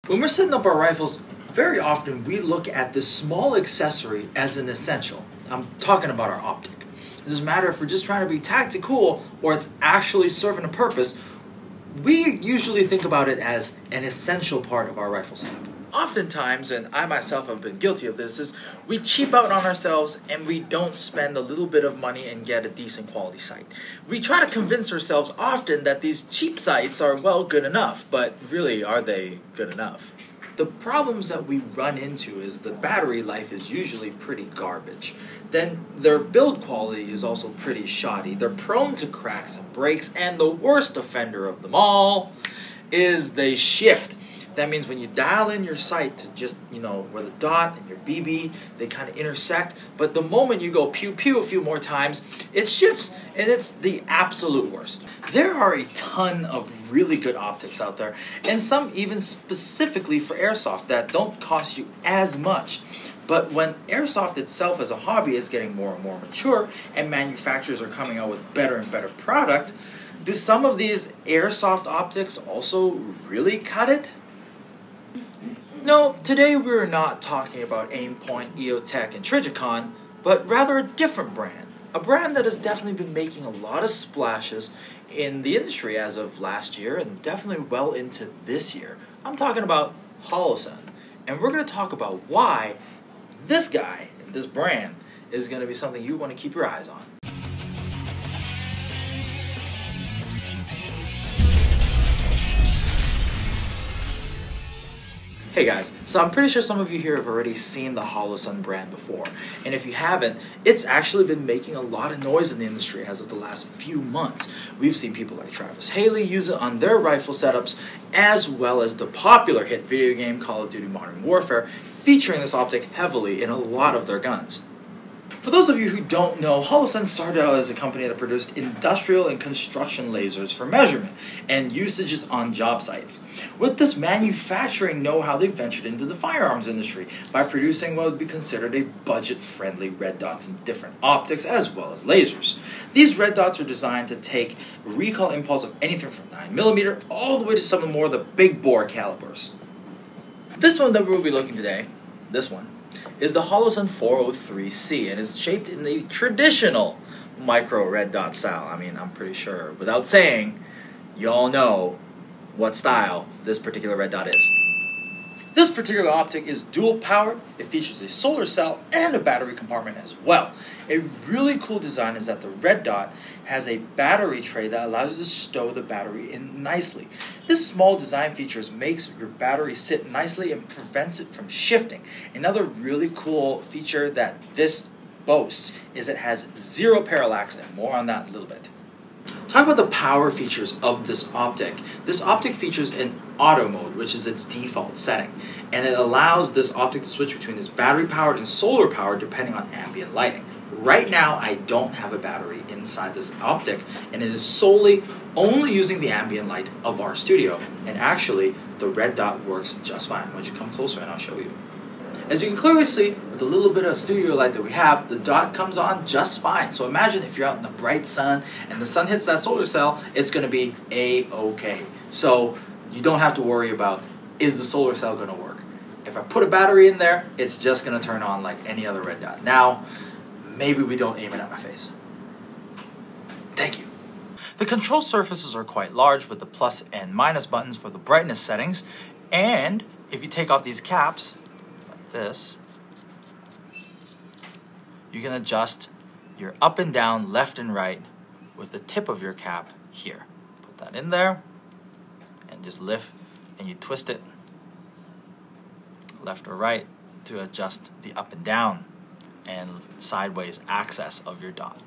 When we're setting up our rifles, very often we look at this small accessory as an essential. I'm talking about our optic. It doesn't matter if we're just trying to be tactical or it's actually serving a purpose. We usually think about it as an essential part of our rifle setup. Oftentimes, and I myself have been guilty of this, is we cheap out on ourselves and we don't spend a little bit of money and get a decent quality sight. We try to convince ourselves often that these cheap sights are, well, good enough, but really, are they good enough? The problems that we run into is the battery life is usually pretty garbage. Then their build quality is also pretty shoddy. They're prone to cracks and breaks, and the worst offender of them all is they shift. That means when you dial in your sight to just, where the dot and your BB, they kind of intersect. But the moment you go pew pew a few more times, it shifts, and it's the absolute worst. There are a ton of really good optics out there, and some even specifically for airsoft that don't cost you as much. But when airsoft itself as a hobby is getting more and more mature, and manufacturers are coming out with better and better product, do some of these airsoft optics also really cut it? No, today we're not talking about Aimpoint, EOTech, and Trijicon, but rather a different brand. A brand that has definitely been making a lot of splashes in the industry as of last year and definitely well into this year. I'm talking about Holosun. And we're going to talk about why this guy, this brand, is going to be something you want to keep your eyes on. Hey guys, so I'm pretty sure some of you here have already seen the Holosun brand before, and if you haven't, it's actually been making a lot of noise in the industry as of the last few months. We've seen people like Travis Haley use it on their rifle setups, as well as the popular hit video game Call of Duty Modern Warfare, featuring this optic heavily in a lot of their guns. For those of you who don't know, Holosun started out as a company that produced industrial and construction lasers for measurement and usages on job sites. With this manufacturing know-how, they ventured into the firearms industry by producing what would be considered a budget-friendly red dots in different optics as well as lasers. These red dots are designed to take recoil impulse of anything from 9mm all the way to some of the more the big bore calibers. This one that we'll be looking today, this one, is the Holosun 403C, and is shaped in the traditional micro red dot style. I mean, I'm pretty sure, without saying, you all know what style this particular red dot is. This particular optic is dual powered. It features a solar cell and a battery compartment as well. A really cool design is that the red dot has a battery tray that allows you to stow the battery in nicely. This small design feature makes your battery sit nicely and prevents it from shifting. Another really cool feature that this boasts is it has zero parallax, and more on that in a little bit. Talk about the power features of this optic. This optic features an auto mode, which is its default setting, and it allows this optic to switch between this battery powered and solar powered depending on ambient lighting. Right now, I don't have a battery inside this optic, and it is solely only using the ambient light of our studio, and actually, the red dot works just fine. Why don't you come closer and I'll show you. As you can clearly see, with the little bit of studio light that we have, the dot comes on just fine. So imagine if you're out in the bright sun and the sun hits that solar cell, it's going to be A-okay. So you don't have to worry about, is the solar cell going to work? If I put a battery in there, it's just going to turn on like any other red dot. Now, maybe we don't aim it at my face. Thank you. The control surfaces are quite large with the plus and minus buttons for the brightness settings. And if you take off these caps, this, you can adjust your up and down, left and right with the tip of your cap here. Put that in there and just lift, and you twist it left or right to adjust the up and down and sideways axis of your dot.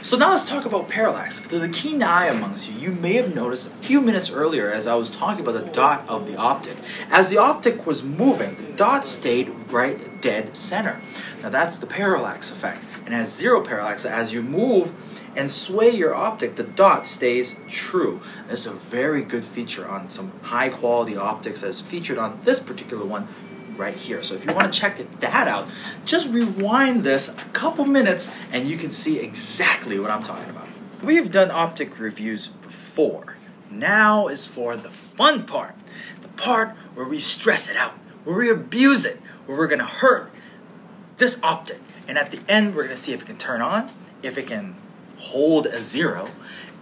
So now let's talk about parallax. For the keen eye amongst you, you may have noticed a few minutes earlier as I was talking about the dot of the optic. As the optic was moving, the dot stayed right dead center. Now that's the parallax effect, and has zero parallax. As you move and sway your optic, the dot stays true. This is a very good feature on some high quality optics as featured on this particular one right here. So if you want to check that out, just rewind this a couple minutes and you can see exactly what I'm talking about. We have done optic reviews before, Now is for the fun part. The part where we stress it out, where we abuse it, where we're gonna hurt this optic. And at the end, we're gonna see if it can turn on, if it can hold a 0,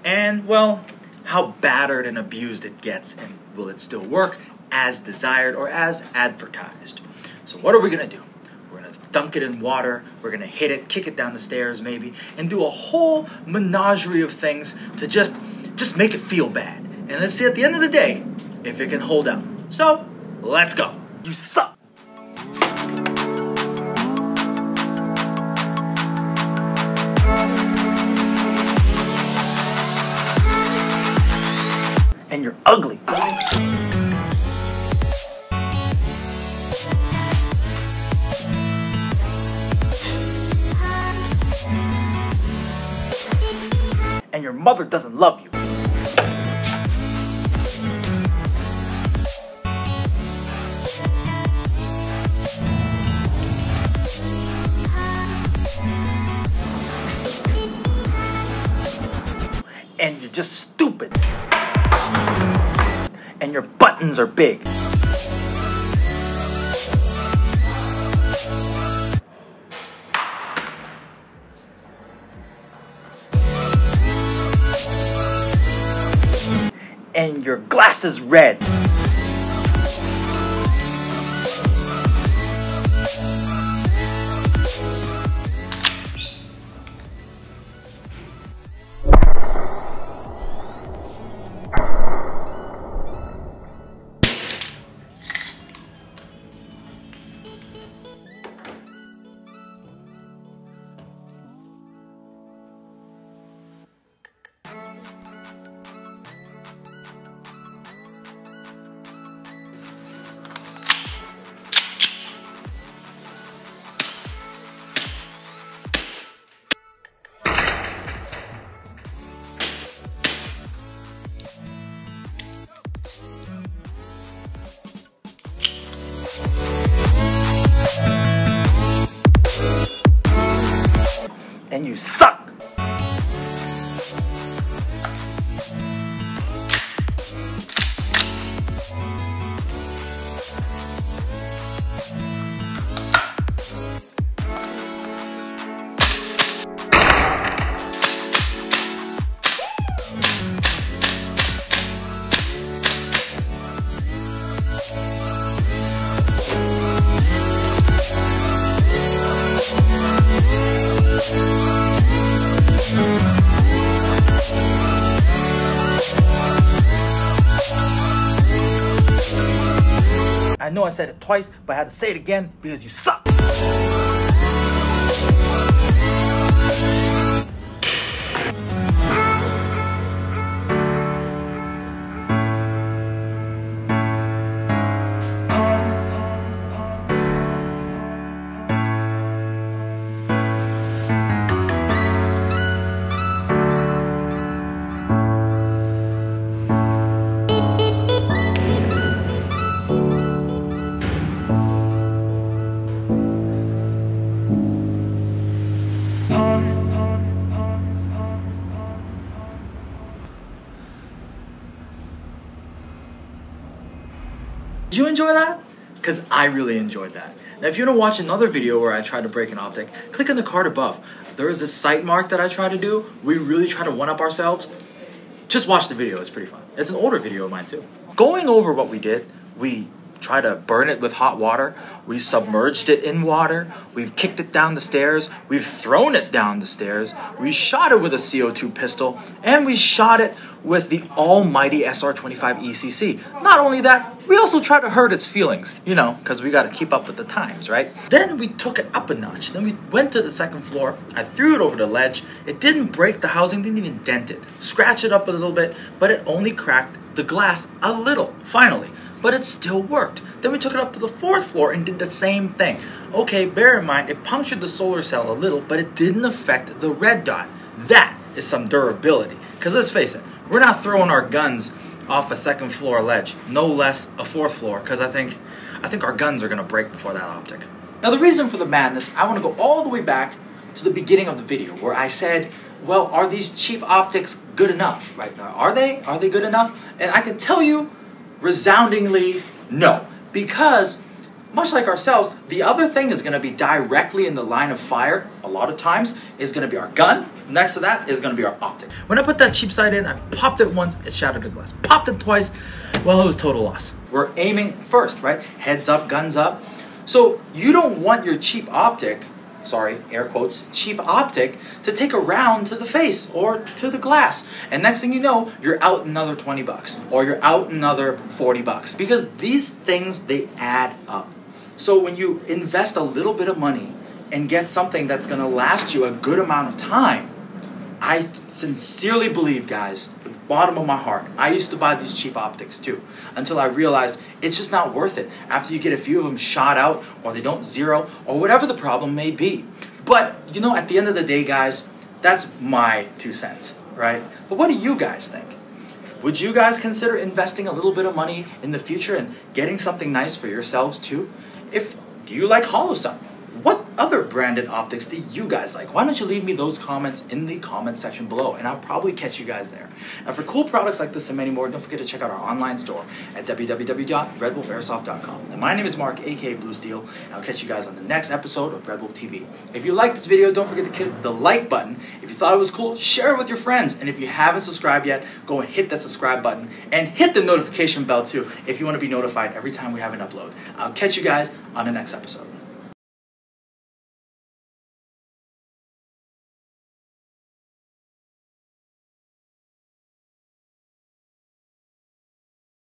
and well, how battered and abused it gets, and will it still work as desired or as advertised. So what are we gonna do? We're gonna dunk it in water, we're gonna hit it, kick it down the stairs maybe, and do a whole menagerie of things to just make it feel bad. And let's see at the end of the day if it can hold out. So, let's go. You suck. And you're ugly. And your mother doesn't love you. And you're just stupid. And your buttons are big. And your glass is red. And you suck! I know I said it twice, but I had to say it again because you suck. Did you enjoy that? Because I really enjoyed that. Now if you want to watch another video where I try to break an optic, click on the card above. There is a sight mark that I try to do. We really try to one-up ourselves. Just watch the video, it's pretty fun. It's an older video of mine too. Going over what we did, we tried to burn it with hot water, we submerged it in water, we've kicked it down the stairs, we've thrown it down the stairs, we shot it with a CO2 pistol, and we shot it with the almighty SR25 ECC. Not only that, we also tried to hurt its feelings, you know, because we got to keep up with the times, right? Then we took it up a notch. Then we went to the second floor, I threw it over the ledge, it didn't break the housing, didn't even dent it. Scratched it up a little bit, but it only cracked the glass a little, finally. But it still worked. Then we took it up to the fourth floor and did the same thing. Okay, bear in mind, it punctured the solar cell a little, but it didn't affect the red dot. That is some durability. Because let's face it, we're not throwing our guns off a second floor ledge, no less a fourth floor, because I think our guns are gonna break before that optic. Now the reason for the madness, I wanna go all the way back to the beginning of the video where I said well, are these cheap optics good enough? Right? Are they? Are they good enough? And I can tell you resoundingly no. Because much like ourselves, the other thing is going to be directly in the line of fire, a lot of times, is going to be our gun. Next to that is going to be our optic. When I put that cheap sight in, I popped it once, it shattered the glass. Popped it twice, well, it was total loss. We're aiming first, right? Heads up, guns up. So you don't want your cheap optic, sorry, air quotes, cheap optic, to take a round to the face or to the glass. And next thing you know, you're out another 20 bucks or you're out another 40 bucks. Because these things, they add up. So when you invest a little bit of money and get something that's going to last you a good amount of time, I sincerely believe, guys, from the bottom of my heart, I used to buy these cheap optics too, until I realized it's just not worth it after you get a few of them shot out or they don't zero or whatever the problem may be. But, you know, at the end of the day, guys, that's my 2 cents, right? But what do you guys think? Would you guys consider investing a little bit of money in the future and getting something nice for yourselves too? Do you like Holosun? What other branded optics do you guys like? Why don't you leave me those comments in the comment section below, and I'll probably catch you guys there. Now, for cool products like this and many more, don't forget to check out our online store at www.redwolfairsoft.com. Now, my name is Mark, aka Blue Steel, and I'll catch you guys on the next episode of RedWolf TV. If you like this video, don't forget to hit the like button. If you thought it was cool, share it with your friends. And if you haven't subscribed yet, go and hit that subscribe button and hit the notification bell too if you want to be notified every time we have an upload. I'll catch you guys on the next episode.